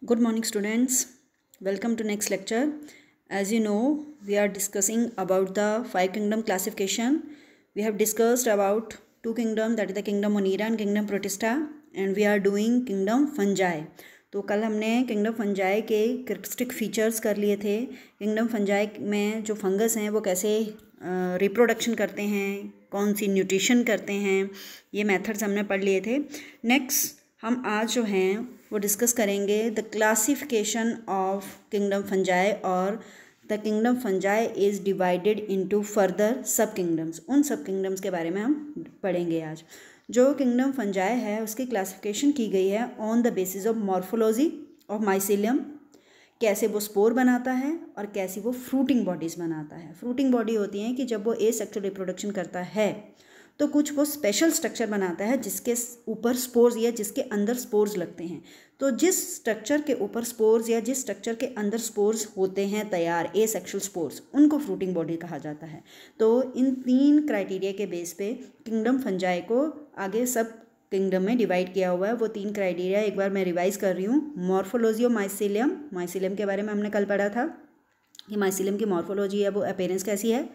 Good morning, students. Welcome to next lecture. As you know, we are discussing about the five kingdom classification. We have discussed about two kingdom, that is the kingdom Monera and kingdom Protista, and we are doing kingdom Fungi. तो कल हमने kingdom fungi के characteristic features कर लिए थे। Kingdom fungi में जो fungus हैं वो कैसे रिप्रोडक्शन करते हैं, कौन सी न्यूट्रिशन करते हैं, ये मेथड्स हमने पढ़ लिए थे। नेक्स्ट हम आज जो हैं वो डिस्कस करेंगे the classification of kingdom fungi, और the kingdom fungi is divided into further sub kingdoms. उन सब किंगडम्स के बारे में हम पढ़ेंगे आज। जो किंगडम फंजाई है उसकी क्लासिफिकेशन की गई है on the basis of morphology of mycelium, कैसे वो स्पोर बनाता है और कैसी वो फ्रूटिंग बॉडीज़ बनाता है। फ्रूटिंग बॉडी होती हैं कि जब वो एसेक्सुअल रिप्रोडक्शन करता है तो कुछ वो स्पेशल स्ट्रक्चर बनाता है जिसके ऊपर स्पोर्स या जिसके अंदर स्पोर्स लगते हैं। तो जिस स्ट्रक्चर के ऊपर स्पोर्स या जिस स्ट्रक्चर के अंदर स्पोर्स होते हैं तैयार, एसेक्सुअल स्पोर्स, उनको फ्रूटिंग बॉडी कहा जाता है। तो इन तीन क्राइटेरिया के बेस पे किंगडम फंजाई को आगे सब किंगडम में डिवाइड किया हुआ है। वो तीन क्राइटेरिया एक बार मैं रिवाइज कर रही हूँ। मॉर्फोलॉजी ऑफ माइसीलियम, माइसीलियम के बारे में हमने कल पढ़ा था कि माइसीलियम की मॉर्फोलॉजी है, वो अपीयरेंस कैसी है,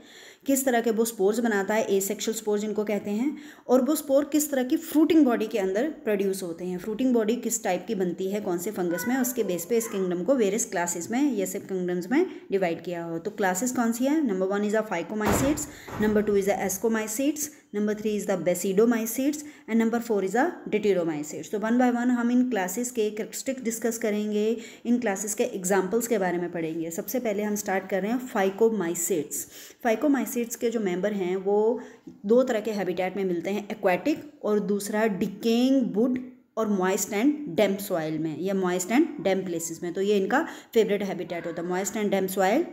किस तरह के वो स्पोर्स बनाता है, एसेक्सुअल स्पोर्स जिनको कहते हैं, और वो स्पोर किस तरह की फ्रूटिंग बॉडी के अंदर प्रोड्यूस होते हैं। फ्रूटिंग बॉडी किस टाइप की बनती है, कौन से फंगस में, उसके बेस पे इस किंगडम को वेरियस क्लासेस में, ये सब किंगडम्स में डिवाइड किया हो। तो क्लासेस कौन सी है? Number 1 is the phycomycetes, number 2 is the ascomycetes, number 3 is the basidiomycetes and number 4 is the deuteromycetes. तो वन बाय वन हम इन क्लासेस के कैरेक्टरिस्टिक डिस्कस करेंगे, इन क्लासेस के एग्जाम्पल्स के बारे में पढ़ेंगे। सबसे पहले हम स्टार्ट कर रहे हैं फाइकोमाइसीड्स। फाइकोमाइसीड्स के जो मेंबर हैं वो दो तरह के हैबिटेट में मिलते हैं, एक्वाटिक और दूसरा डिकेइंग वुड और मॉइस्ट एंड डैम्प सॉइल में या मॉइस्ट एंड डैम्प प्लेसेस में। तो ये इनका फेवरेट हैबिटेट होता है, moist and damp soil,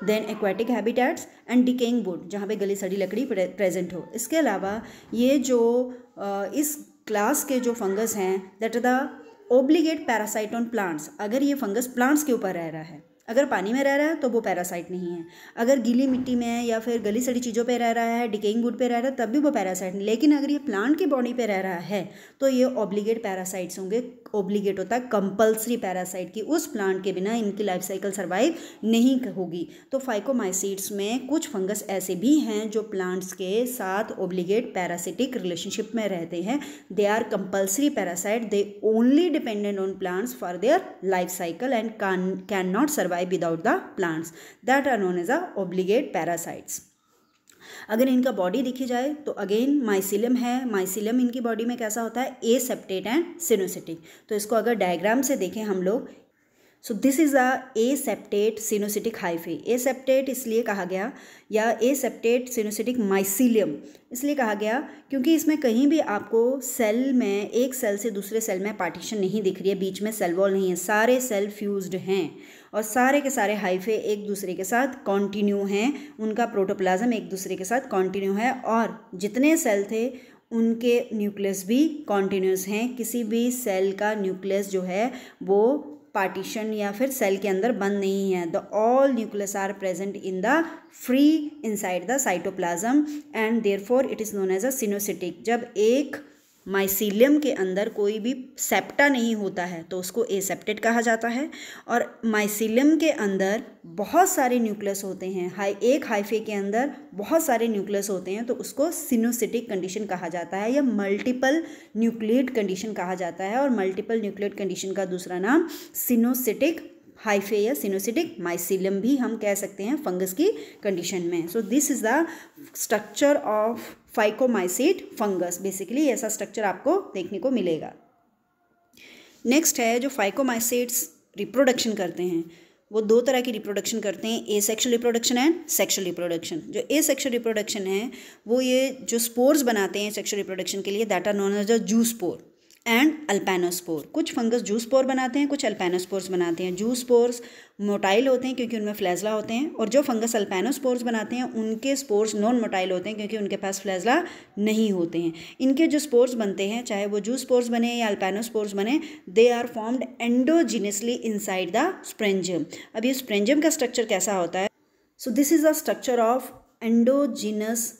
then aquatic habitats and decaying wood, जहाँ पे गली सड़ी लकड़ी प्रेजेंट हो। इसके अलावा ये जो इस क्लास के जो फंगस हैं that are the obligate parasite on plants. अगर ये फंगस प्लांट्स के ऊपर रह रहा है, अगर पानी में रह रहा है तो वो पैरासाइट नहीं है, अगर गीली मिट्टी में या फिर गली सड़ी चीज़ों पे रह रहा है, डिकेइंग वुड पे रह रहा है, तब भी वो पैरासाइट नहीं। लेकिन अगर ये प्लांट की बॉडी पे रह रहा है तो ये ऑब्लिगेट पैरासाइट्स होंगे। ऑब्लिगेट होता है कंपल्सरी पैरासाइट की, उस प्लांट के बिना इनकी लाइफ साइकिल सर्वाइव नहीं होगी। तो फाइकोमाइसीड्स में कुछ फंगस ऐसे भी हैं जो प्लांट्स के साथ ऑब्लिगेट पैरासिटिक रिलेशनशिप में रहते हैं। They are compulsory parasite, they only dependent on plants for their life cycle and can not survive without the plants, that are known as the obligate parasites. अगर इनका body देखी जाए तो again mycelium है। Mycelium इनकी body में कैसा होता है? Aseptate and coenocytic. तो इसको अगर डायग्राम से देखें हम लोग, so this is a aseptate coenocytic hyphae. Aseptate इसलिए कहा गया, या एसेप्टेट सिनोसिटिक माइसीलियम इसलिए कहा गया क्योंकि इसमें कहीं भी आपको सेल में, एक सेल से दूसरे सेल में पार्टीशन नहीं दिख रही है, बीच में सेल वॉल नहीं है, सारे सेल फ्यूज्ड हैं और सारे के सारे हाइफे एक दूसरे के साथ कॉन्टिन्यू हैं, उनका प्रोटोप्लाज्म एक दूसरे के साथ कॉन्टिन्यू है, और जितने सेल थे उनके न्यूक्लियस भी कॉन्टिन्यूस हैं। किसी भी सेल का न्यूक्लियस जो है वो पार्टीशन या फिर सेल के अंदर बंद नहीं है। The all nucleus are present in the free inside the cytoplasm and therefore it is known as a coenocytic. जब एक माइसीलियम के अंदर कोई भी सेप्टा नहीं होता है तो उसको एसेप्टेट कहा जाता है, और माइसीलियम के अंदर बहुत सारे न्यूक्लियस होते हैं, एक हाइफे के अंदर बहुत सारे न्यूक्लियस होते हैं तो उसको सिनोसिटिक कंडीशन कहा जाता है या मल्टीपल न्यूक्लिएट कंडीशन कहा जाता है। और मल्टीपल न्यूक्लिएट कंडीशन का दूसरा नाम सिनोसिटिक हाइफे या सिनोसिटिक माइसीलियम भी हम कह सकते हैं फंगस की कंडीशन में। So this is the structure of phycomycete fungus. Basically ऐसा स्ट्रक्चर आपको देखने को मिलेगा। नेक्स्ट है जो फाइकोमाइसीड्स रिप्रोडक्शन करते हैं, वो दो तरह की रिप्रोडक्शन करते हैं, asexual reproduction and sexual reproduction. जो एसेक्सुअल रिप्रोडक्शन है वो ये जो स्पोर्स बनाते हैं सेक्सुअल रिप्रोडक्शन के लिए, that are known as the zoospore and aplanospore. कुछ फंगस जूस्पोर बनाते हैं, कुछ अल्पैनोस्पोर्स बनाते हैं। जूस्पोर्स मोटाइल होते हैं क्योंकि उनमें फ्लैजला होते हैं, और जो फंगस अल्पैनोस्पोर्स बनाते हैं उनके स्पोर्स नॉन मोटाइल होते हैं क्योंकि उनके पास फ्लैजला नहीं होते हैं। इनके जो स्पोर्स बनते हैं, चाहे वो जूस्पोर्स बने या अल्पैनोस्पोर्स बने, they are formed endogenously inside the sporangium. अब ये स्प्रेंजियम का स्ट्रक्चर कैसा होता है? So this is the structure of endogenous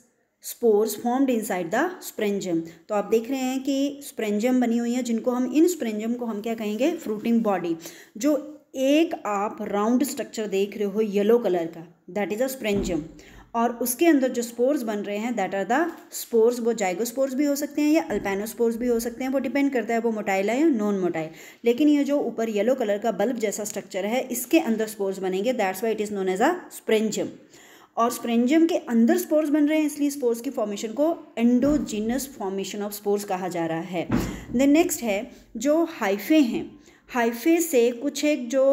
spores formed inside the sporangium. तो आप देख रहे हैं कि स्प्रेंजियम बनी हुई है, जिनको हम इन स्प्रेंजियम को हम क्या कहेंगे, फ्रूटिंग बॉडी। जो एक आप राउंड स्ट्रक्चर देख रहे हो येलो कलर का, दैट इज अ स्प्रेंजियम, और उसके अंदर जो स्पोर्स बन रहे हैं दैट आर द स्पोर्स। वो जाइगोस्पोर्स भी हो सकते हैं या अल्पैनोस्पोर्स भी हो सकते हैं, वो डिपेंड करता है वो मोटाइल है या नॉन मोटाइल। लेकिन ये जो ऊपर येलो कलर का बल्ब जैसा स्ट्रक्चर है, इसके अंदर स्पोर्स बनेंगे, that's why it is known as a sporangium. और स्प्रेंजियम के अंदर स्पोर्स बन रहे हैं, इसलिए स्पोर्स की फॉर्मेशन को एंडोजीनस फॉर्मेशन ऑफ स्पोर्स कहा जा रहा है। देन नेक्स्ट है जो हाइफे हैं। हाइफे से कुछ एक जो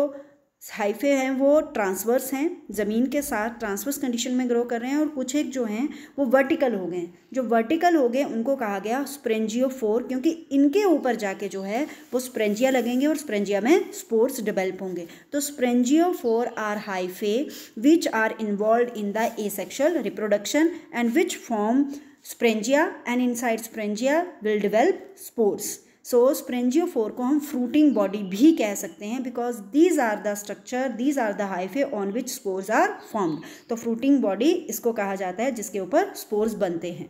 हाइफे हैं वो ट्रांसवर्स हैं, ज़मीन के साथ ट्रांसवर्स कंडीशन में ग्रो कर रहे हैं, और कुछ एक जो हैं वो वर्टिकल हो गए। जो वर्टिकल हो गए उनको कहा गया स्प्रेंजियोफोर, क्योंकि इनके ऊपर जाके जो है वो स्प्रेंजिया लगेंगे और स्प्रेंजिया में स्पोर्स डेवलप होंगे। तो sporangiophore are hyphae which are involve in the asexual reproduction and which form sporangia, and inside sporangia will develop spores. So sporangiophore को हम फ्रूटिंग बॉडी भी कह सकते हैं, because these are the structure, these are the hyphae on which spores are formed. तो fruiting body इसको कहा जाता है जिसके ऊपर स्पोर्स बनते हैं।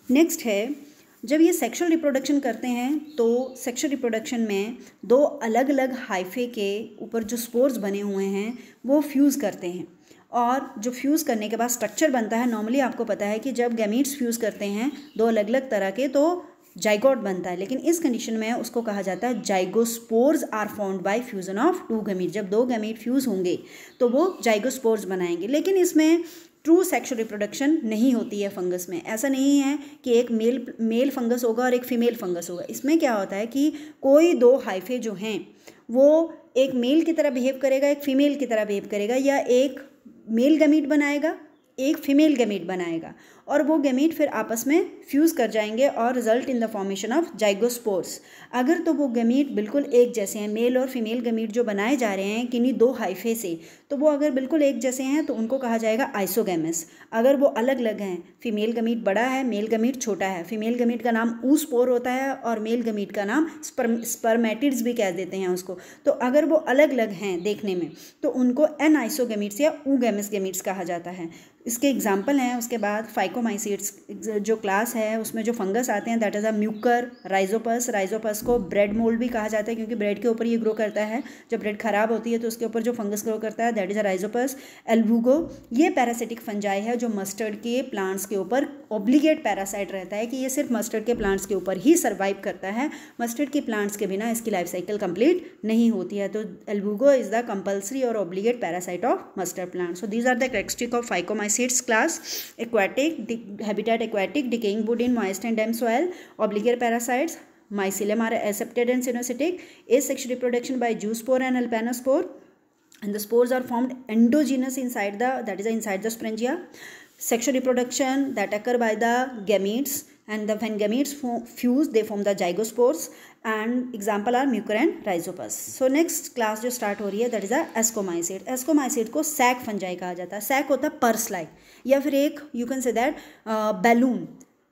नेक्स्ट है, जब ये सेक्सुअल रिप्रोडक्शन करते हैं तो सेक्सुअल रिप्रोडक्शन में दो अलग अलग हाइफे के ऊपर जो स्पोर्स बने हुए हैं वो फ्यूज़ करते हैं, और जो फ्यूज़ करने के बाद स्ट्रक्चर बनता है। नॉर्मली आपको पता है कि जब गैमीट्स फ्यूज़ करते हैं दो अलग अलग तरह के, तो जाइगोट बनता है, लेकिन इस कंडीशन में उसको कहा जाता है zygospores are found by fusion of two gamete. जब दो गैमीट फ्यूज़ होंगे तो वो जाइगोस्पोर्स बनाएंगे। लेकिन इसमें ट्रू सेक्सुअल रिप्रोडक्शन नहीं होती है फंगस में। ऐसा नहीं है कि एक मेल फंगस होगा और एक फीमेल फंगस होगा। इसमें क्या होता है कि कोई दो हाइफे जो हैं वो एक मेल की तरह बिहेव करेगा, एक फीमेल की तरह बिहेव करेगा, या एक मेल गैमीट बनाएगा, एक फीमेल गैमीट बनाएगा, और वो गैमीट फिर आपस में फ्यूज़ कर जाएंगे और result in the formation of zygospores. अगर तो वो गैमीट बिल्कुल एक जैसे हैं, मेल और फीमेल गैमीट जो बनाए जा रहे हैं किन्हीं दो हाइफे से, तो वो अगर बिल्कुल एक जैसे हैं तो उनको कहा जाएगा आइसोगैमस। अगर वो अलग अलग हैं, फीमेल गैमीट बड़ा है, मेल गैमीट छोटा है, फीमेल गैमीट का नाम ऊस्पोर होता है और मेल गैमीट का नाम स्पर्मेटिड्स भी कह देते हैं उसको। तो अगर वो अलग अलग हैं देखने में तो उनको एनाइसोगैमीट्स या ऊगैमस गैमीट्स कहा जाता है। इसके एग्जाम्पल हैं। उसके बाद फाइकोमाइसीड्स जो क्लास है उसमें जो फंगस आते हैं that is a Mucor, Rhizopus. Rhizopus को ब्रेड मोल्ड भी कहा जाता है क्योंकि ब्रेड के ऊपर ये ग्रो करता है। जब ब्रेड खराब होती है तो उसके ऊपर जो फंगस ग्रो करता है दैट इज़ अ राइजोपस। एल्बुगो, ये पैरासिटिक फंजाई है जो मस्टर्ड के प्लांट्स के ऊपर ऑब्लिगेट पैरासाइट रहता है कि ये सिर्फ मस्टर्ड के प्लांट्स के ऊपर ही सर्वाइव करता है। मस्टर्ड के प्लांट्स के बिना इसकी लाइफ साइकिल कंप्लीट नहीं होती है। तो एल्बुगो इज़ द कंपल्सरी और obligate parasite of mustard plant. So these are the characteristic of phycomycetes class. Aquatic, habitat aquatic, decaying wood in moist and damp soil. Obligate parasites. Mycelium are aseptate and cynocytic. Asexual reproduction by zoospore and alpanospore. And the spores are formed endogenous inside the, that is inside the sporangia. Sexual reproduction that occur by the gametes, and when gametes fuse they form the zygospores, and example are mucor and rhizopus. So next class जो start हो रही है that is a ascomycete. ascomycete को sac fungi कहा जाता है। sac होता है पर्स लाइक, या फिर एक you can say that balloon.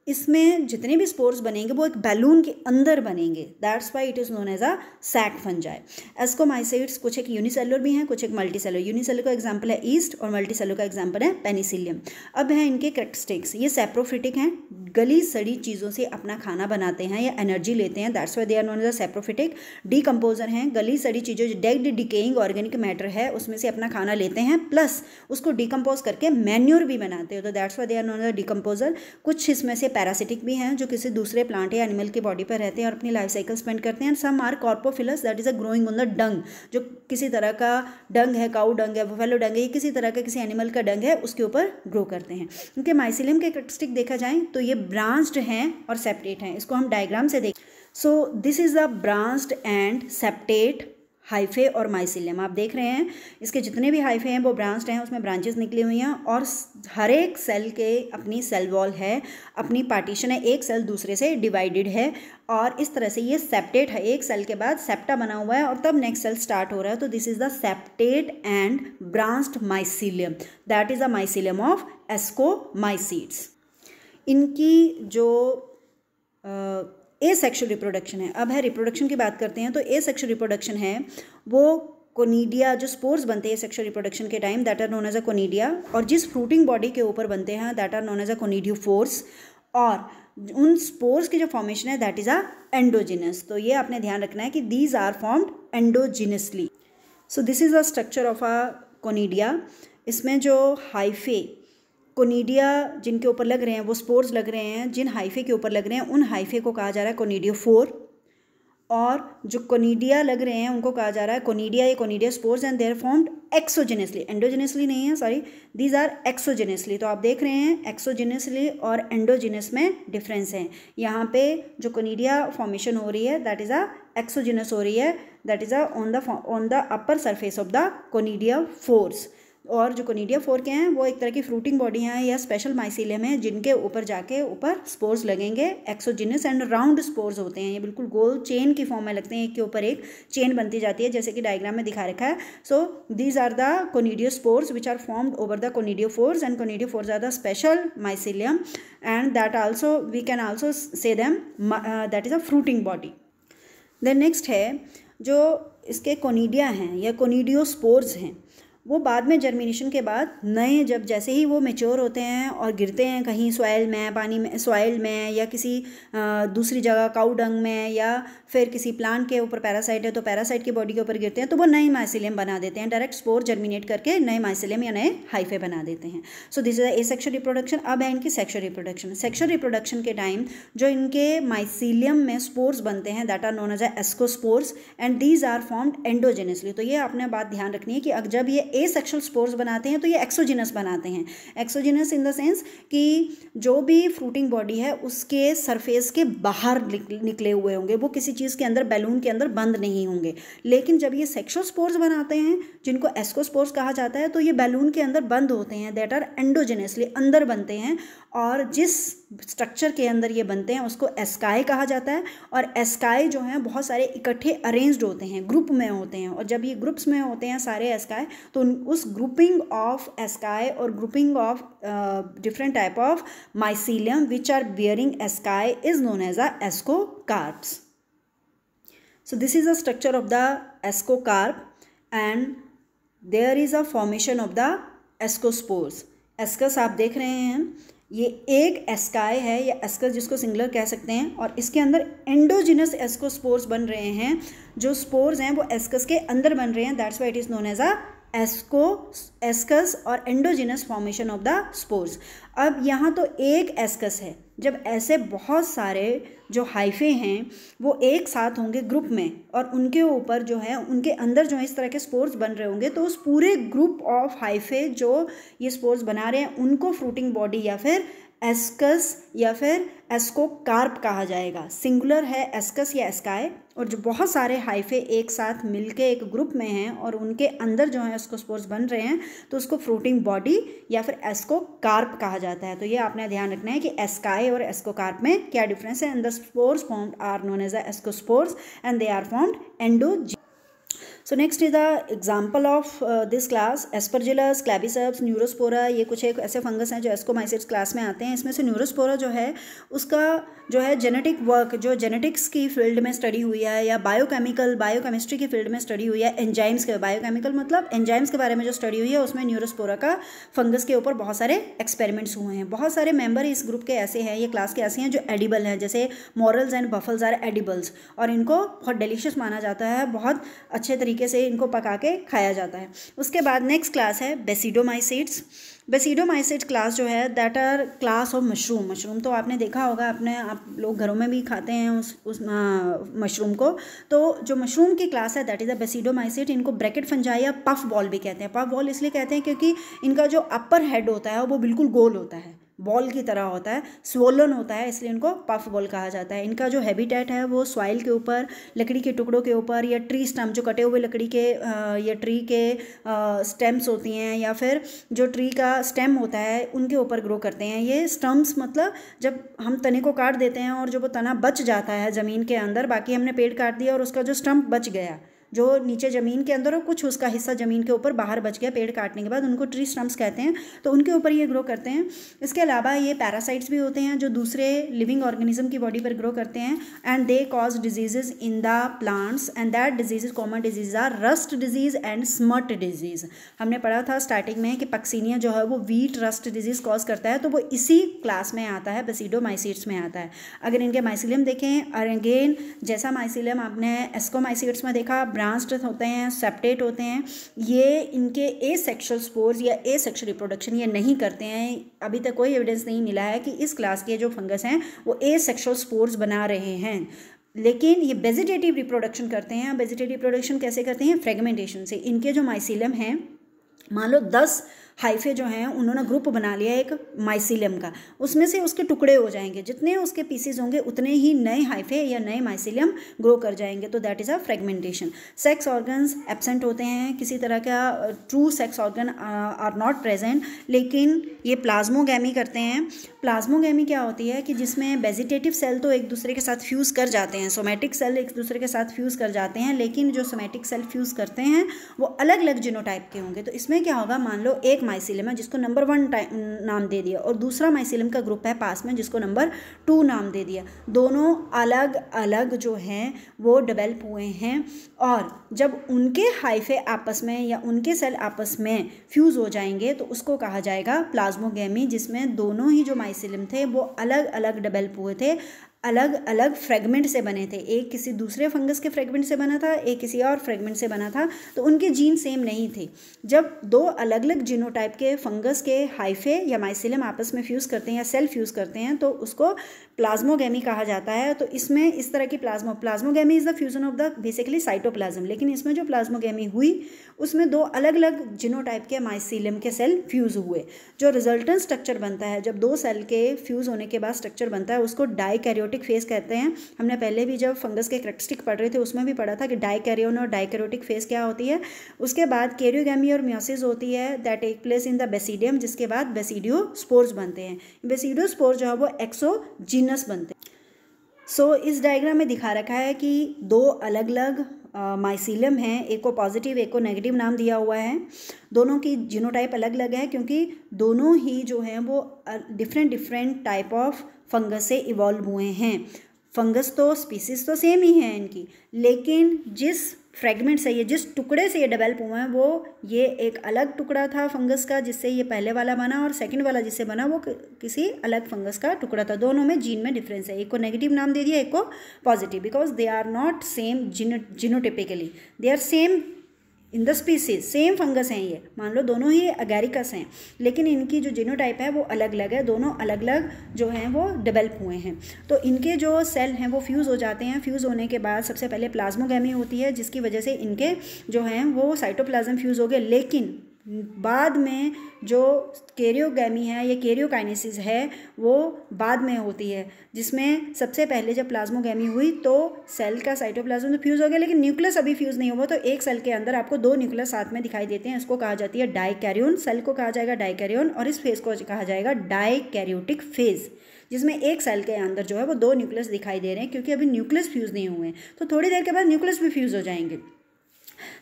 इसमें जितने भी स्पोर्स बनेंगे वो एक बैलून के अंदर बनेंगे, that's why it is known as a sac fungi. Ascomycetes कुछ एक यूनिसेलुलर भी हैं, कुछ एक मल्टीसेलुलर। यूनिसेलुलर का एग्जांपल है ईस्ट और मल्टीसेलुलर का एग्जांपल है पेनिसिलियम। अब हैं इनके कैरेक्टरिस्टिक्स। ये सैप्रोफिटिक हैं, गली सड़ी चीज़ों से अपना खाना बनाते हैं या एनर्जी लेते हैं, that's why they are known as a saprophytic. Decomposer हैं, गली सड़ी चीज़ें जो डेड डिकेइंग ऑर्गेनिक मैटर है उसमें से अपना खाना लेते हैं प्लस उसको डीकम्पोज करके मैन्योर भी बनाते हो, तो that's why they are known as a decomposer. कुछ इसमें से पैरासिटिक भी हैं जो किसी दूसरे प्लांट या एनिमल की बॉडी पर रहते हैं और अपनी लाइफ साइकिल स्पेंड करते हैं। Some are coprophilous, that is a growing on the dung, जो किसी तरह का डंग है, काऊ डंग है, बुफेलो डंग है, किसी तरह का किसी एनिमल का डंग है उसके ऊपर ग्रो करते हैं। उनके माइसिलियम के कैरेक्टरिस्टिक देखा जाए तो ये ब्रांच्ड हैं और सेप्टेट हैं। इसको हम डायग्राम से देखें। So this is a branched and septate hyphae और माइसिलियम। आप देख रहे हैं इसके जितने भी हाइफे हैं वो ब्रांच्ड हैं, उसमें ब्रांचेस निकली हुई हैं और हर एक सेल के अपनी सेल वॉल है, अपनी पार्टीशन है, एक सेल दूसरे से डिवाइडेड है और इस तरह से ये सेप्टेट है। एक सेल के बाद सेप्टा बना हुआ है और तब नेक्स्ट सेल स्टार्ट हो रहा है, तो this is the septate and branched mycelium, that is the mycelium of ascomycetes. इनकी जो एसेक्सुअल रिप्रोडक्शन है, अब है रिप्रोडक्शन की बात करते हैं, तो एसेक्सुअल रिप्रोडक्शन है वो कोनिडिया जो स्पोर्स बनते हैं सेक्सुअल रिप्रोडक्शन के time, that are known as a conidia, और जिस फ्रूटिंग बॉडी के ऊपर बनते हैं that are known as a conidiophores, और उन स्पोर्स की जो फॉर्मेशन है दैट इज़ अ एंडोजिनस। तो ये आपने ध्यान रखना है कि these are formed endogenously. So this is a structure of a conidia. इसमें जो हाइफे कोनिडिया जिनके ऊपर लग रहे हैं वो स्पोर्स लग रहे हैं, जिन हाइफे के ऊपर लग रहे हैं उन हाइफे को कहा जा रहा है कोनिडियोफोर, और जो कोनिडिया लग रहे हैं उनको कहा जा रहा है कोनिडिया या conidia spores, and they are formed exogenously, endogenously नहीं है, सॉरी, दीज आर एक्सोजेनसली। तो आप देख रहे हैं एक्सोजेनसली और एंडोजिनस में डिफरेंस है। यहाँ पे जो कोनिडिया फॉर्मेशन हो रही है दैट इज़ अ एक्सोजिनस हो रही है, that is a on the upper surface of the conidia force. और जो कोनिडिया फोर के हैं वो एक तरह की फ्रूटिंग बॉडी हैं या स्पेशल माइसीलियम है जिनके ऊपर जाके ऊपर स्पोर्स लगेंगे, एक्सोजिनस एंड राउंड स्पोर्स होते हैं, ये बिल्कुल गोल चेन की फॉर्म में लगते हैं, एक के ऊपर एक चेन बनती जाती है जैसे कि डायग्राम में दिखा रखा है। So these are the conidiospores which are formed over the conidiophores, and conidiophores are the special mycelium, and that also we can also say them that is a fruiting body. Then next है जो इसके conidia हैं या conidiospores हैं, वो बाद में germination के बाद नए जब जैसे ही वो मेच्योर होते हैं और गिरते हैं कहीं सॉइल में, पानी में, सॉइल में या किसी दूसरी जगह काऊ डंग में, या फिर किसी प्लांट के ऊपर पैरासाइट है तो पैरासाइट की बॉडी के ऊपर गिरते हैं तो वो नए माइसीलियम बना देते हैं, डायरेक्ट स्पोर जर्मिनेट करके नए माइसीलियम या नए हाइफे बना देते हैं। So this is asexual reproduction. अब है इनकी सेक्सुअल रिप्रोडक्शन। सेक्सुअल रिप्रोडक्शन के टाइम जो इनके माइसीलियम में स्पोर्स बनते हैं that are known as ascospores, and these are formed endogenously. तो ये आपने बात ध्यान रखनी है कि जब ये एसेक्सुअल स्पोर्स बनाते हैं तो ये एक्सोजिनस बनाते हैं। एक्सोजिनस इन द सेंस कि जो भी फ्रूटिंग बॉडी है उसके सरफेस के बाहर निकले हुए होंगे, वो किसी चीज़ के अंदर, बैलून के अंदर बंद नहीं होंगे। लेकिन जब ये सेक्सुअल स्पोर्स बनाते हैं जिनको एस्कोस्पोर्स कहा जाता है तो ये बैलून के अंदर बंद होते हैं, दैट आर एंडोजेनसली, अंदर बनते हैं, और जिस स्ट्रक्चर के अंदर ये बनते हैं उसको एस्काई कहा जाता है। और एस्काई जो हैं बहुत सारे इकट्ठे अरेंज्ड होते हैं, ग्रुप में होते हैं, और जब ये ग्रुप्स में होते हैं सारे एस्काई तो उस ग्रुपिंग ऑफ एस्काई और grouping of different type of mycelium which are bearing asci is known as a ascocarps. So this is the structure of the ascocarp, and there is a formation of the ascospores. Ascus आप देख रहे हैं, ये एक ASCII है या ascus जिसको singular कह सकते हैं, और इसके अंदर एंडोजिनस एस्कोस्पोर्स बन रहे हैं। जो स्पोर्स हैं वो एस्कस के अंदर बन रहे हैं, that's why it is known as a ascus और endogenous formation of the spores. अब यहाँ तो एक एस्कस है, जब ऐसे बहुत सारे जो हाइफे हैं वो एक साथ होंगे ग्रुप में, और उनके ऊपर जो है उनके अंदर जो है इस तरह के स्पोर्स बन रहे होंगे, तो उस पूरे ग्रुप ऑफ हाइफे जो ये स्पोर्स बना रहे हैं उनको फ्रूटिंग बॉडी या फिर एस्कस या फिर एस्कोकार्प कहा जाएगा। सिंगुलर है एस्कस या एस्काई, और जो बहुत सारे हाइफे एक साथ मिलके एक ग्रुप में हैं और उनके अंदर जो है एस्कोस्पोर्स बन रहे हैं तो उसको फ्रूटिंग बॉडी या फिर एस्कोकार्प कहा जाता है। तो ये आपने ध्यान रखना है कि एस्काई और एस्कोकार्प में क्या डिफरेंस है। And the spores formed are known as ascospores and they are formed endogenous. So next is the example of this class aspergillus, claviceps, neurospora. ये कुछ एक ऐसे फंगस हैं जो एस्कोमाइसिट्स क्लास में आते हैं। इसमें से न्यूरोस्पोरा जो है उसका जो है जेनेटिक वर्क जो जेनेटिक्स की फील्ड में स्टडी हुई है या बायोकेमिस्ट्री की फील्ड में स्टडी हुई है, एंजाइम्स के, बायोकेमिकल मतलब एंजाइम्स के बारे में जो स्टडी हुई है उसमें न्यूरोस्पोरा का फंगस के ऊपर बहुत सारे एक्सपेरिमेंट्स हुए हैं। बहुत सारे मेंबर इस ग्रुप के ऐसे हैं, ये क्लास के ऐसे हैं जो एडिबल हैं, जैसे मोरल्स एंड बफल्स आर एडिबल्स, और इनको बहुत डिलीशियस माना जाता है, बहुत अच्छे तरीके से इनको पका के खाया जाता है। उसके बाद नेक्स्ट क्लास है बेसिडोमाइसिट्स। बेसिडोमाइसिट क्लास जो है that are class of mushroom. Mushroom तो आपने देखा होगा, आप लोग घरों में भी खाते हैं उस मशरूम को। तो जो मशरूम की क्लास है दैट इज़ अ बेसिडोमाइसिट। इनको ब्रैकेट फंजाई या पफ बॉल भी कहते हैं। पफ बॉल इसलिए कहते हैं क्योंकि इनका जो अपर हेड होता है वो बिल्कुल गोल होता है, बॉल की तरह होता है, स्वोलन होता है, इसलिए इनको पफ बॉल कहा जाता है। इनका जो हैबिटेट है वो सॉइल के ऊपर, लकड़ी के टुकड़ों के ऊपर, या ट्री स्टम्प जो कटे हुए लकड़ी के या ट्री के स्टेम्स होती हैं, या फिर जो ट्री का स्टेम होता है उनके ऊपर ग्रो करते हैं। ये स्टम्प्स मतलब जब हम तने को काट देते हैं और जो वो तना बच जाता है ज़मीन के अंदर, बाकी हमने पेड़ काट दिया और उसका जो स्टम्प बच गया जो नीचे ज़मीन के अंदर और कुछ उसका हिस्सा ज़मीन के ऊपर बाहर बच गया पेड़ काटने के बाद, उनको ट्री स्टम्प्स कहते हैं। तो उनके ऊपर ये ग्रो करते हैं। इसके अलावा ये पैरासाइट्स भी होते हैं जो दूसरे लिविंग ऑर्गेनिज्म की बॉडी पर ग्रो करते हैं, and they cause diseases in the plants, and that disease common disease are rust disease and smut disease. हमने पढ़ा था स्टार्टिंग में कि पक्सीनिया जो है वो वीट रस्ट डिजीज कॉज करता है, तो वो इसी क्लास में आता है, बेसिडोमाइसीट्स में आता है। अगर इनके माइसिलियम देखें, और अगेन जैसा माइसिलियम आपने एस्कोमाइसीट्स में देखा, ब्रांच्ड होते हैं, सेप्टेट होते हैं, ये इनके एसेक्सुअल स्पोर्स या एसेक्सुअल रिप्रोडक्शन ये नहीं करते हैं। अभी तक कोई एविडेंस नहीं मिला है कि इस क्लास के जो फंगस हैं वो एसेक्सुअल स्पोर्स बना रहे हैं, लेकिन ये वेजिटेटिव रिप्रोडक्शन करते हैं। वेजिटेटिव रिप्रोडक्शन कैसे करते हैं? फ्रेगमेंटेशन से। इनके जो माइसिलियम हैं, मान लो 10 हाइफे जो हैं उन्होंने ग्रुप बना लिया एक माइसिलियम का, उसमें से उसके टुकड़े हो जाएंगे, जितने उसके पीसेस होंगे उतने ही नए हाइफे या नए माइसिलियम ग्रो कर जाएंगे, तो that is a fragmentation. Sex organs absent होते हैं, किसी तरह का true sex organ are not present, लेकिन ये प्लाज्मोगैमी करते हैं। प्लाज्मोगैमी क्या होती है कि जिसमें वेजिटेटिव सेल तो एक दूसरे के साथ फ्यूज़ कर जाते हैं, सोमैटिक सेल एक दूसरे के साथ फ्यूज़ कर जाते हैं, लेकिन जो सोमैटिक सेल फ्यूज़ करते हैं वो अलग अलग जीनोटाइप के होंगे। तो इसमें क्या होगा, मान लो एक माइसिलियम है जिसको नंबर 1 नाम दे दिया, और दूसरा माइसिलियम का ग्रुप है पास में जिसको नंबर 2 नाम दे दिया। दोनों अलग अलग जो हैं वो डेवलप हुए हैं, और जब उनके हाइफे आपस में या उनके सेल आपस में फ्यूज़ हो जाएंगे तो उसको कहा जाएगा प्लाज्मोगैमी, जिसमें दोनों ही जो माइसिलियम थे वो अलग अलग डेवलप हुए थे, अलग अलग फ्रेगमेंट से बने थे। एक किसी दूसरे फंगस के फ्रेगमेंट से बना था, एक किसी और फ्रेगमेंट से बना था, तो उनके जीन सेम नहीं थे। जब दो अलग अलग जीनोटाइप के फंगस के हाइफे या माइसिलियम आपस में फ्यूज़ करते हैं या सेल फ्यूज़ करते हैं तो उसको प्लाज्मोगैमी कहा जाता है। तो इसमें इस तरह की plasmogamy is the fusion of the basically cytoplasm, लेकिन इसमें जो प्लाज्मोगैमी हुई उसमें 2 अलग अलग जीनोटाइप के माइसिलियम के सेल फ्यूज़ हुए। जो रिजल्टेंट स्ट्रक्चर बनता है, जब 2 सेल के फ्यूज़ होने के बाद स्ट्रक्चर बनता है, उसको डाइकैरियोटिक फेज कहते हैं। हमने पहले भी जब फंगस के कैरेक्टरिस्टिक पढ़ रहे थे उसमें भी पढ़ा था कि डाइकैरियोन और डाइकैरियोटिक फेज क्या होती है। उसके बाद कैरियोगैमी और मियोसिस होती है, that take place in the basidium, जिसके बाद बेसिडियोस्पोर्स बनते हैं। बेसिडियोस्पोर जो है वो एक्सोजीनस बनते हैं। सो इस डायग्राम में दिखा रखा है कि 2 अलग अलग माइसिलियम हैं, एक को पॉजिटिव एक को नेगेटिव नाम दिया हुआ है। दोनों की जीनोटाइप अलग अलग है क्योंकि दोनों ही जो हैं वो डिफरेंट टाइप ऑफ फंगस से इवॉल्व हुए हैं। फंगस तो स्पीसीज तो सेम ही है इनकी, लेकिन जिस फ्रेगमेंट से ये जिस टुकड़े से ये डेवलप हुए हैं वो ये एक अलग टुकड़ा था फंगस का जिससे ये पहले वाला बना, और सेकंड वाला जिससे बना वो किसी अलग फंगस का टुकड़ा था। दोनों में जीन में डिफरेंस है, एक को नेगेटिव नाम दे दिया एक को positive, because they are not same genotypically, they are same in the species, same fungus हैं ये। मान लो दोनों ही एगैरिकस हैं, लेकिन इनकी जो जीनोटाइप है वो अलग अलग है, दोनों अलग अलग जो हैं वो डेवलप हुए हैं। तो इनके जो सेल हैं वो फ्यूज़ हो जाते हैं। फ्यूज़ होने के बाद सबसे पहले प्लाज्मोगैमी होती है, जिसकी वजह से इनके जो हैं वो साइटोप्लाज्म फ्यूज़ हो गए, लेकिन बाद में जो कैरियोगैमी है या कैरियोकाइनेसिस है वो बाद में होती है, जिसमें सबसे पहले जब प्लाज्मोगैमी हुई तो सेल का साइटोप्लाज्म तो फ्यूज़ हो गया, लेकिन न्यूक्लियस अभी फ्यूज़ नहीं हुआ। तो एक सेल के अंदर आपको 2 न्यूक्लियस साथ में दिखाई देते हैं, इसको कहा जाती है डाइकैरियोन। सेल को कहा जाएगा डाइकैरियोन और इस फेज़ को कहा जाएगा डाइकैरियोटिक फेज़, जिसमें एक सेल के अंदर जो है वो 2 न्यूक्लियस दिखाई दे रहे हैं, क्योंकि अभी न्यूक्लियस फ्यूज़ नहीं हुए हैं। तो थोड़ी देर के बाद न्यूक्लियस भी फ्यूज़ हो जाएंगे,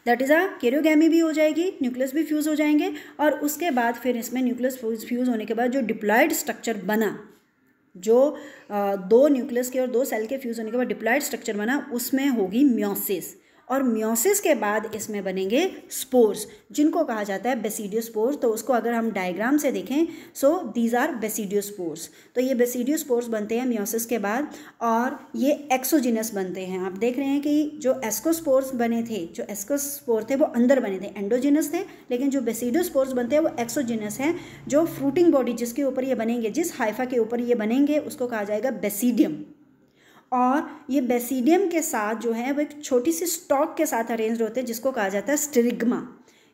दैट इज़ कैरियोगैमी भी हो जाएगी, न्यूक्लियस भी फ्यूज़ हो जाएंगे, और उसके बाद फिर इसमें न्यूक्लियस फ्यूज़ होने के बाद जो डिप्लॉयड स्ट्रक्चर बना, जो 2 न्यूक्लियस के और 2 सेल के फ्यूज़ होने के बाद डिप्लॉयड स्ट्रक्चर बना, उसमें होगी मियोसिस, और मियोसिस के बाद इसमें बनेंगे स्पोर्स, जिनको कहा जाता है बेसिडियोस्पोर्स। तो उसको अगर हम डायग्राम से देखें, सो दीज आर बेसिडियोस्पोर्स। तो ये बेसिडियोस्पोर्स बनते हैं मियोसिस के बाद, और ये एक्सोजिनस बनते हैं। आप देख रहे हैं कि जो एस्कोस्पोर्स बने थे, जो एस्कोस्पोर थे वो अंदर बने थे, एंडोजिनस थे, लेकिन जो बेसिडियोस्पोर्स बनते हैं वो एक्सोजिनस हैं। जो फ्रूटिंग बॉडी जिसके ऊपर ये बनेंगे, जिस हाइफा के ऊपर ये बनेंगे, उसको कहा जाएगा बेसिडियम। और ये बेसिडियम के साथ जो है वो एक छोटी सी स्टॉक के साथ अरेंज्ड होते हैं, जिसको कहा जाता है स्टिग्मा।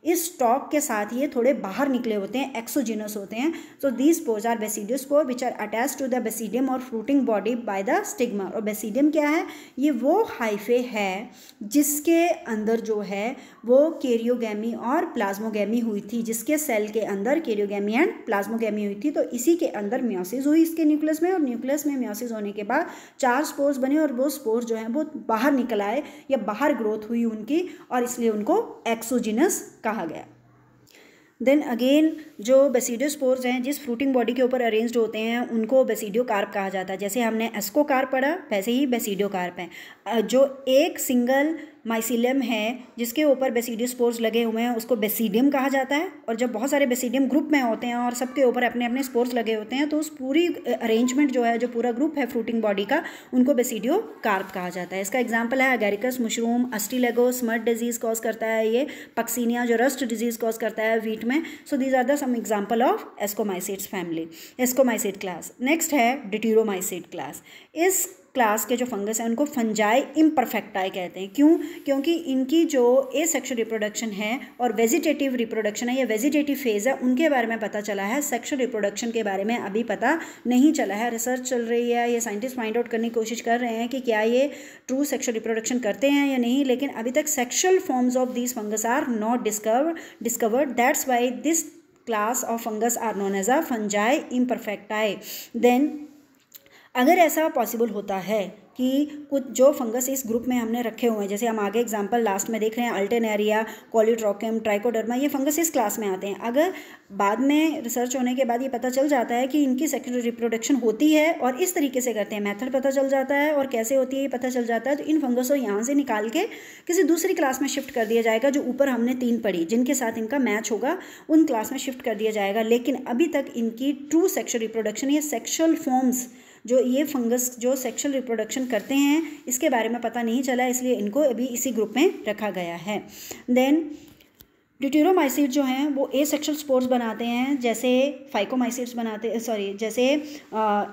इस स्टॉक के साथ ये थोड़े बाहर निकले होते हैं, एक्सोजिनस होते हैं. So these spores are basidiospore which are attach to the basidium और fruiting body by the stigma. और बेसिडियम क्या है? ये वो हाइफे है जिसके अंदर जो है वो कैरियोगैमी और प्लाज्मोगैमी हुई थी, जिसके सेल के अंदर कैरियोगैमी एंड प्लाज्मोगैमी हुई थी. तो इसी के अंदर मियोसिस हुई इसके न्यूक्लियस में, और न्यूक्लियस में मियोसिस होने के बाद 4 स्पोर्स बने और वो स्पोर्स जो हैं वो बाहर निकल आए या बाहर ग्रोथ हुई उनकी, और इसलिए उनको एक्सोजिनस कहा गया. देन अगेन जो बेसिडियोस्पोर्स हैं जिस फ्रूटिंग बॉडी के ऊपर अरेंज्ड होते हैं उनको बेसिडियोकार्प कहा जाता है. जैसे हमने एस्कोकार्प पढ़ा वैसे ही बेसिडियोकार्प है. जो एक सिंगल माइसिलियम है जिसके ऊपर बेसिडियोस्पोर्स लगे हुए हैं उसको बेसिडियम कहा जाता है. और जब बहुत सारे बेसिडियम ग्रुप में होते हैं और सबके ऊपर अपने अपने स्पोर्स लगे होते हैं तो उस पूरी अरेंजमेंट जो है, जो पूरा ग्रुप है फ्रूटिंग बॉडी का, उनको बेसिडियोकार्प कहा जाता है. इसका एग्जाम्पल है agaricus mushroom, Ustilago smut disease cause करता है, ये पक्सीनिया जो रस्ट डिजीज कॉज करता है वीट में. So these are the some example of ascomycetes family, ascomycete class. Next है डिट्यूरोमाइसिड क्लास. इस क्लास के जो फंगस हैं उनको फंजाई इम्परफेक्टाई कहते हैं. क्यों? क्योंकि इनकी जो एसेक्सुअल रिप्रोडक्शन है और वेजिटेटिव रिप्रोडक्शन है, ये वेजिटेटिव फेज़ है, उनके बारे में पता चला है. सेक्सुअल रिप्रोडक्शन के बारे में अभी पता नहीं चला है. रिसर्च चल रही है, ये साइंटिस्ट फाइंड आउट करने की कोशिश कर रहे हैं कि क्या ये ट्रू सेक्सुअल रिप्रोडक्शन करते हैं या नहीं, लेकिन अभी तक sexual forms of these fungus are not discovered. That's why this class of fungus are known as a fungi imperfecti. Then अगर ऐसा पॉसिबल होता है कि कुछ जो फंगस इस ग्रुप में हमने रखे हुए हैं, जैसे हम आगे एग्जांपल लास्ट में देख रहे हैं अल्टरनेरिया, कॉलीट्रोकम, ट्राइकोडर्मा, ये फंगस इस क्लास में आते हैं. अगर बाद में रिसर्च होने के बाद ये पता चल जाता है कि इनकी सेक्सुअल रिप्रोडक्शन होती है और इस तरीके से करते हैं, मेथड पता चल जाता है और कैसे होती है ये पता चल जाता है, तो इन फंगस को यहाँ से निकाल के किसी दूसरी क्लास में शिफ्ट कर दिया जाएगा. जो ऊपर हमने 3 पढ़ी जिनके साथ इनका मैच होगा उन क्लास में शिफ्ट कर दिया जाएगा. लेकिन अभी तक इनकी ट्रू सेक्सुअल रिप्रोडक्शन, ये सेक्सुअल फॉर्म्स जो ये फंगस जो सेक्सुअल रिप्रोडक्शन करते हैं इसके बारे में पता नहीं चला, इसलिए इनको अभी इसी ग्रुप में रखा गया है. देन ड्यूटेरोमाइसिड जो हैं वो एसेक्सुअल स्पोर्स बनाते हैं, जैसे फाइकोमाइसिड्स बनाते, जैसे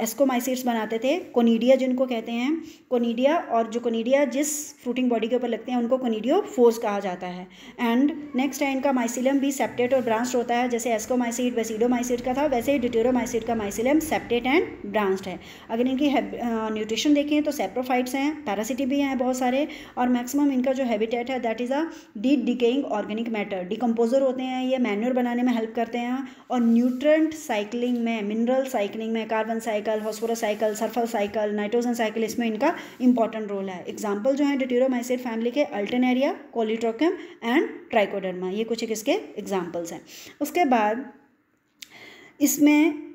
एस्कोमाइसिड्स बनाते थे. कोनिडिया जिनको कहते हैं, कोनिडिया, और जो कोनिडिया जिस फ्रूटिंग बॉडी के ऊपर लगते हैं उनको कोनिडियोफोर्स कहा जाता है. एंड नेक्स्ट है इनका माइसिलियम भी सेप्टेट और ब्रांच्ड होता है. जैसे एस्कोमाइसिड बेसिडोमाइसिड का था वैसे ही ड्यूटेरोमाइसिड का माइसिलियम सेप्टेट एंड ब्रांच्ड है. अगर इनकी न्यूट्रिशन देखें तो सेप्रोफाइट्स हैं, पैरासिटी भी हैं बहुत सारे, और मैक्सिमम इनका जो हैबिटेट है that is a deep decaying organic matter. Composer होते हैं, ये मैन्योर बनाने में हेल्प करते हैं, और न्यूट्रेंट साइक्लिंग में, मिनरल साइक्लिंग में, carbon cycle, phosphorus cycle, sulphur cycle, nitrogen cycle, इसमें इनका इंपॉर्टेंट रोल है. एग्जांपल जो है ड्यूटेरोमाइसिड फैमिली के अल्टरनेरिया, कॉलीट्रोकम एंड ट्राइकोडर्मा, ये कुछ एक इसके एग्जांपल्स हैं. उसके बाद इसमें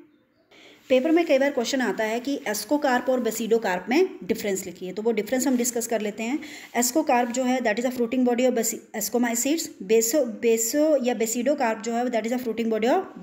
पेपर में कई बार क्वेश्चन आता है कि एस्कोकार्प और बेसिडोकार्प में डिफरेंस लिखिए, तो वो डिफरेंस हम डिस्कस कर लेते हैं. एस्कोकार्प जो है that is a fruiting body of ascomycetes. बेसो या बेसिडोकार्प जो है that is a fruiting body of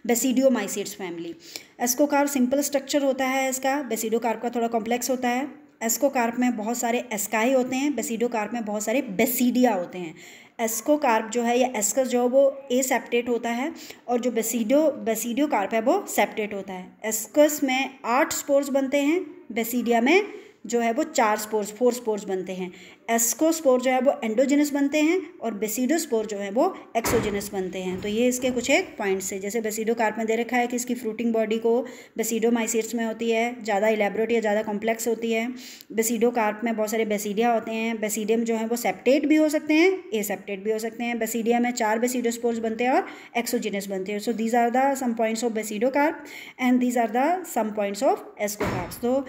basidiomycetes family. Ascocarp simple structure होता है इसका, बेसिडोकार्प का थोड़ा कॉम्प्लेक्स होता है. एस्कोकार्प में बहुत सारे एस्काई होते हैं, बेसिडोकार्प में बहुत सारे बेसिडिया होते हैं. एस्कोकार्प जो है या एस्कस जो है वो एसेप्टेट होता है, और जो बेसिडियोकार्प है वो सेप्टेट होता है. एस्कस में 8 स्पोर्स बनते हैं, बेसिडिया में जो है वो 4 स्पोर्स बनते हैं. एस्कोस्पोर जो है वो एंडोजिनस बनते हैं और बेसिडोस्पोर जो है वो एक्सोजिनस बनते हैं. तो ये इसके कुछ एक पॉइंट्स है. जैसे बेसिडोकार्प में दे रखा है कि इसकी फ्रूटिंग बॉडी को बेसिडोमाइसिड्स में होती है, ज़्यादा इलेबोरेट या ज़्यादा कॉम्प्लेक्स होती है. बेसिडोकार्प में बहुत सारे बेसिडिया होते हैं. बेसिडियम जो है वो सेप्टेट भी हो सकते हैं, एसेप्टेट भी हो सकते हैं. बेसिडिया में 4 बेसिडोस्पोर्स बनते हैं और एक्सोजिनस बनते हैं. So these are the some points of basidiocarp and these are the some points of ascocarp. तो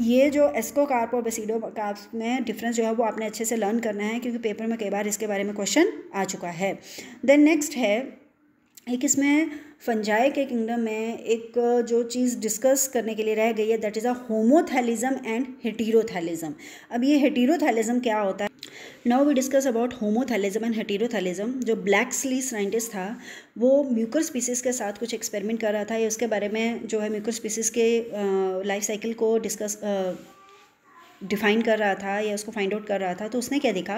ये जो एस्कोकार्प और बेसिडोकार्प में डिफरेंस जो है वो आपने अच्छे से लर्न करना है, क्योंकि पेपर में कई बार इसके बारे में क्वेश्चन आ चुका है. देन नेक्स्ट है एक इसमें फंजाई के किंगडम में एक जो चीज़ डिस्कस करने के लिए रह गई है that is a homothallism and heterothallism. अब ये हेटेरोथैलिज्म क्या होता है? Now we discuss about homothallism and heterothallism. जो ब्लैक्सली साइंटिस्ट था वो म्यूकर स्पीसीज के साथ कुछ एक्सपेरिमेंट कर रहा था, या उसके बारे में जो है म्यूकर स्पीसीज के लाइफ साइकिल को डिफाइन कर रहा था या उसको फाइंड आउट कर रहा था. तो उसने क्या देखा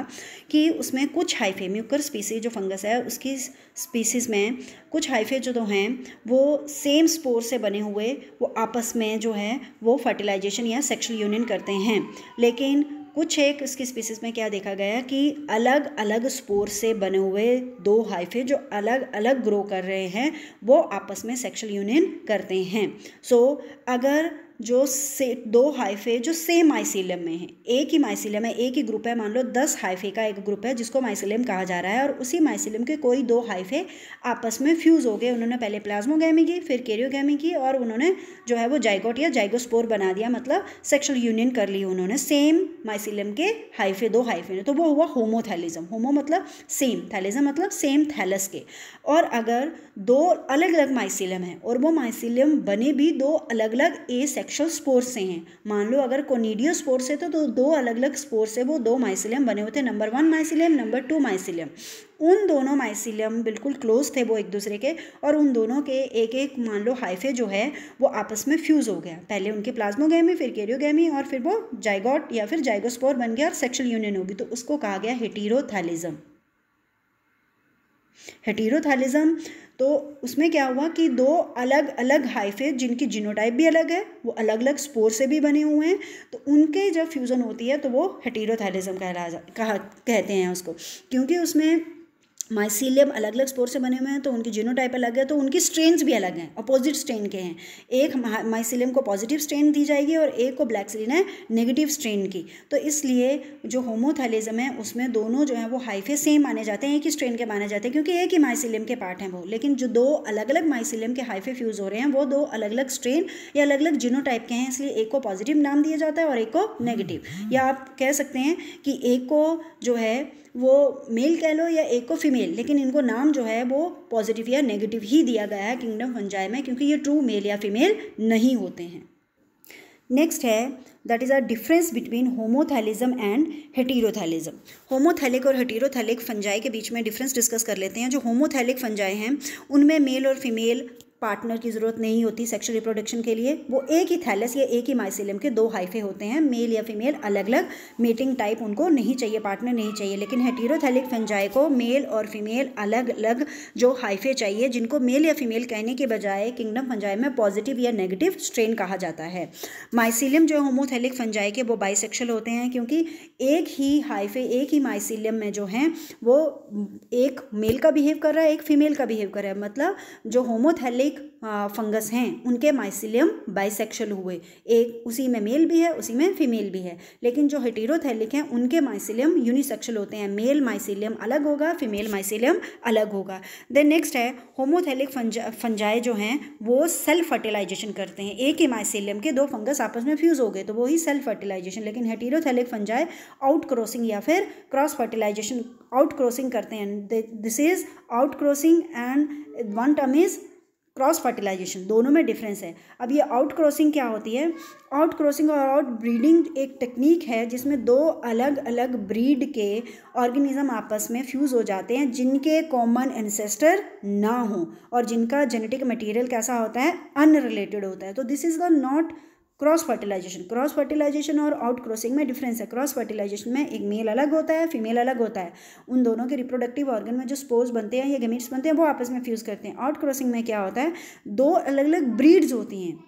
कि उसमें कुछ हाइफे, म्यूकर स्पीसीज जो फंगस है उसकी स्पीसीज़ में कुछ हाइफे जो तो हैं वो सेम स्पोर से बने हुए वो आपस में जो है वो फर्टिलाइजेशन या सेक्सुअल यूनियन करते हैं. लेकिन कुछ एक इसकी स्पीसीज में क्या देखा गया कि अलग अलग स्पोर से बने हुए दो हाइफे जो अलग अलग ग्रो कर रहे हैं वो आपस में सेक्सुअल यूनियन करते हैं। सो अगर जो से दो हाइफे जो सेम माइसीलियम में है, एक ही माइसीलियम है, एक ही ग्रुप है, मान लो 10 हाइफे का एक ग्रुप है जिसको माइसीलियम कहा जा रहा है, और उसी माइसीलियम के कोई दो हाइफे आपस में फ्यूज़ हो गए, उन्होंने पहले प्लाज्मोगैमी की फिर कैरियोगैमी की और उन्होंने जो है वो जाइगोट या जाइगोस्पोर बना दिया, मतलब सेक्सुअल यूनियन कर ली उन्होंने सेम माइसीलियम के हाइफे, दो हाइफे ने, तो वो हुआ होमोथैलिज्म। होमो मतलब सेम, थैलिज्म मतलब सेम थैलस के। और अगर दो अलग अलग माइसीलियम है और वो माइसीलियम बने भी दो अलग अलग एसेक्सुअल स्पोर से हैं, मान लो अगर कोनिडियो स्पोर से तो दो अलग अलग स्पोर से वो दो माइसीलियम बने होते हैं, नंबर 1 माइसीलियम, नंबर 2 माइसीलियम। उन दोनों माइसीलियम बिल्कुल क्लोज थे वो एक दूसरे के, और उन दोनों के एक एक मान लो हाइफे जो है वो आपस में फ्यूज़ हो गया, पहले उनके प्लाज्मोगैमी फिर कैरियोगैमी और फिर वो जाइगोट या फिर जाइगोस्पोर बन गया और सेक्सुअल यूनियन होगी, तो उसको कहा गया हेटेरोथैलिज्म। हेटेरोथैलिज्म तो उसमें क्या हुआ कि दो अलग अलग हाइफे जिनकी जीनोटाइप भी अलग है, वो अलग अलग स्पोर से भी बने हुए हैं, तो उनके जब फ्यूज़न होती है तो वो हेटेरोथैलिज्म कहते हैं उसको, क्योंकि उसमें माइसीलियम अलग अलग स्पोर से बने हुए हैं तो उनकी जीनोटाइप अलग है, तो उनकी स्ट्रेन्स भी अलग हैं, अपोजिट स्ट्रेन के हैं। एक माइसीलियम को पॉजिटिव स्ट्रेन दी जाएगी और एक को ब्लैक्सिलिन है नेगेटिव स्ट्रेन की, तो इसलिए जो होमोथैलिज्म है उसमें दोनों जो है वो हाइफे सेम माने जाते हैं, एक ही स्ट्रेन के माने जाते हैं, क्योंकि एक ही माइसीलियम के पार्ट हैं वो। लेकिन जो दो अलग अलग माइसीलियम के हाइफे फ्यूज़ हो रहे हैं वो दो अलग अलग स्ट्रेन या अलग अलग जीनोटाइप के हैं, इसलिए एक को पॉजिटिव नाम दिया जाता है और एक को नेगेटिव, या आप कह सकते हैं कि एक को जो है वो मेल कह लो या एक को फीमेल, लेकिन इनको नाम जो है वो पॉजिटिव या नेगेटिव ही दिया गया है किंगडम फंजाई में, क्योंकि ये ट्रू मेल या फीमेल नहीं होते हैं। नेक्स्ट है that is a difference between homothallism and heterothallism. Homothallic और हेटेरोथैलिक फंजाई के बीच में डिफरेंस डिस्कस कर लेते हैं। जो होमोथैलिक फंजाई हैं उनमें मेल और फीमेल पार्टनर की ज़रूरत नहीं होती सेक्सुअल रिप्रोडक्शन के लिए, वो एक ही थैलस या एक ही माइसीलियम के दो हाइफे होते हैं, मेल या फीमेल अलग अलग मेटिंग टाइप उनको नहीं चाहिए, पार्टनर नहीं चाहिए। लेकिन हेटेरोथैलिक फंजाई को मेल और फीमेल अलग अलग जो हाइफे चाहिए, जिनको मेल या फीमेल कहने के बजाय किंगडम फंजाई में पॉजिटिव या नेगेटिव स्ट्रेन कहा जाता है। माइसीलियम जो होमोथैलिक फंजाई के वो बाइसेक्शुअल होते हैं, क्योंकि एक ही हाइफे एक ही माइसीलियम में जो हैं वो एक मेल का बिहेव कर रहा है एक फीमेल का बिहेव कर रहा है, मतलब जो होमोथैलिक फंगस हैं उनके माइसीलियम बाइसेक्शुअल हुए, एक उसी में मेल भी है उसी में फीमेल भी है। लेकिन जो हेटेरोथैलिक हैं उनके माइसीलियम यूनिसेक्शुअल होते हैं, मेल माइसीलियम अलग होगा फीमेल माइसीलियम अलग होगा। देन नेक्स्ट है होमोथैलिक फंजाई जो हैं वो सेल्फ फर्टिलाइजेशन करते हैं, एक ही माइसीलियम के दो फंगस आपस में फ्यूज़ हो गए तो वो ही सेल्फ फर्टिलाइजेशन। लेकिन हेटेरोथैलिक फंजाई आउट क्रॉसिंग या फिर क्रॉस फर्टिलाइजेशन आउट क्रॉसिंग करते हैं। This is out crossing and one term is cross fertilization, दोनों में डिफरेंस है। अब ये आउट क्रॉसिंग क्या होती है? आउट क्रॉसिंग और आउट ब्रीडिंग एक टेक्निक है जिसमें दो अलग अलग ब्रीड के ऑर्गेनिज्म आपस में फ्यूज़ हो जाते हैं जिनके कॉमन एंसेस्टर ना हो और जिनका जेनेटिक मटेरियल कैसा होता है, अनरिलेटेड होता है। तो this is the not cross fertilization. Cross fertilization और आउट क्रॉसिंग में डिफरेंस है। क्रॉस फर्टिलाइजेशन में एक मेल अलग होता है फीमेल अलग होता है, उन दोनों के रिप्रोडक्टिव ऑर्गन में जो स्पोर्स बनते हैं या गेमीट्स बनते हैं वो आपस में फ्यूज़ करते हैं। आउट क्रॉसिंग में क्या होता है, दो अलग अलग ब्रीड्स होती हैं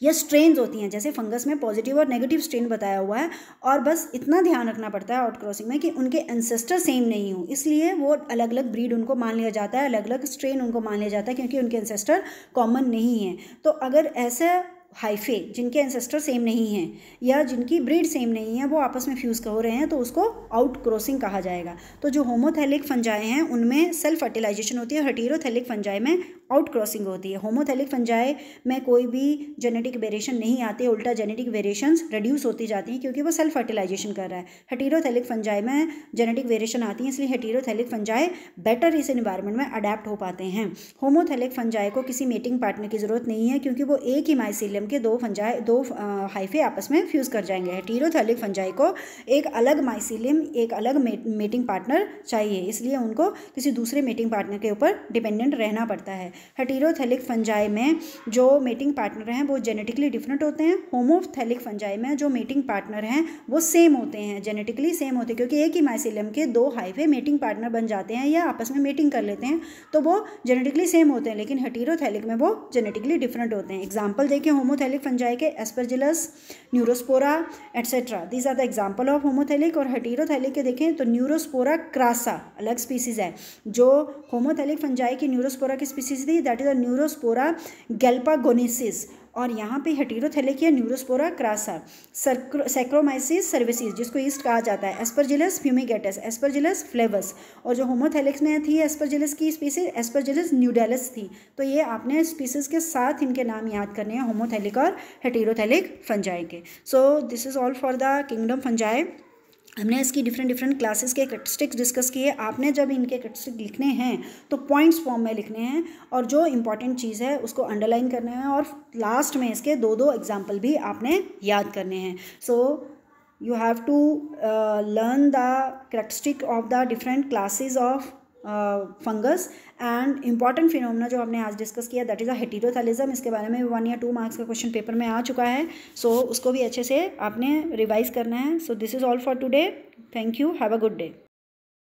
या स्ट्रेन्स होती हैं, जैसे फंगस में पॉजिटिव और नेगेटिव स्ट्रेन बताया हुआ है, और बस इतना ध्यान रखना पड़ता है आउट क्रॉसिंग में कि उनके एंसेस्टर सेम नहीं हो, इसलिए वो अलग अलग ब्रीड उनको मान लिया जाता है, अलग अलग स्ट्रेन उनको मान लिया जाता है क्योंकि उनके एंसेस्टर कॉमन नहीं है। तो अगर ऐसा हाइफे जिनके एंसेस्टर सेम नहीं हैं या जिनकी ब्रीड सेम नहीं है वो आपस में फ्यूज़ हो रहे हैं तो उसको आउट क्रॉसिंग कहा जाएगा। तो जो होमोथैलिक फंजाई हैं उनमें सेल्फ फर्टिलाइजेशन होती है, हेटेरोथैलिक फंजाई में आउट क्रॉसिंग होती है। होमोथैलिक फंजाई में कोई भी जेनेटिक वेरिएशन नहीं आती, उल्टा जेनेटिक वेरिएशंस रिड्यूस होती जाती हैं क्योंकि वो सेल्फ फर्टिलाइजेशन कर रहा है। हेटेरोथैलिक फंजाई में जेनेटिक वेरिएशन आती है, इसलिए हेटेरोथैलिक फंजाई बेटर इस एनवायरनमेंट में अडेप्ट हो पाते हैं। होमोथैलिक फंजाई को किसी मेटिंग पार्टनर की ज़रूरत नहीं है क्योंकि वो एक ही माइसीलियम के दो हाइफे आपस में फ्यूज़ कर जाएंगे। हेटेरोथैलिक फंजाई को एक अलग माइसीलियम एक अलग मेटिंग पार्टनर चाहिए, इसलिए उनको किसी दूसरे मेटिंग पार्टनर के ऊपर डिपेंडेंट रहना पड़ता है। हेटेरोथैलिक फंजाई में जो मेटिंग पार्टनर हैं वो जेनेटिकली डिफरेंट होते हैं। होमोथैलिक फंजाई में जो मेटिंग पार्टनर हैं वो सेम होते हैं, जेनेटिकली सेम होते हैं, क्योंकि एक ही माइसीलियम के दो हाइफे मेटिंग पार्टनर बन जाते हैं या आपस में मेटिंग कर लेते हैं तो वो जेनेटिकली सेम होते हैं, लेकिन हेटेरोथैलिक में वो जेनेटिकली डिफरेंट होते हैं। एग्जाम्पल देखिए, होमोथैलिक फंजाई के aspergillus, neurospora etcetera, these are the example of homothallic. और हेटेरोथैलिक के देखें तो न्यूरोस्पोरा क्रासा अलग स्पीसीज है। जो होमोथैलिक फंजाई की न्यूरोस्पोरा की स्पीसीज थी दैट इज अ न्यूरोस्पोरा गैल्पागोनेसिस, और यहाँ पे हेटेरोथैलिक है न्यूरोस्पोरा क्रासा। सैक्रोमाइसिस सर्विसेज जिसको ईस्ट कहा जाता है, एस्परजिलस फ्यूमिगेटस, एस्परजिलस फ्लेवस, और जो होमोथैलिक्स में थी एस्परजिलस की स्पीसीज एस्परजिलस न्यूडेलस थी। तो ये आपने स्पीसीज के साथ इनके नाम याद करने हैं होमोथैलिक और हेटेरोथैलिक फंजाई के। सो this is all for the kingdom fungi. हमने इसकी डिफरेंट क्लासेस के कैरेक्टरिस्टिक्स डिस्कस किए। आपने जब इनके कैरेक्टरिस्टिक लिखने हैं तो पॉइंट्स फॉर्म में लिखने हैं, और जो इंपॉर्टेंट चीज़ है उसको अंडरलाइन करना है, और लास्ट में इसके दो एग्जाम्पल भी आपने याद करने हैं। So you have to learn the characteristic of the different classes of fungus and important phenomena जो हमने आज डिस्कस किया दैट इज़ अ हेटेरोथैलिज्म। इसके बारे में 1 या 2 मार्क्स का क्वेश्चन पेपर में आ चुका है। सो उसको भी अच्छे से आपने रिवाइज करना है। So this is all for today. Thank you, have a good day.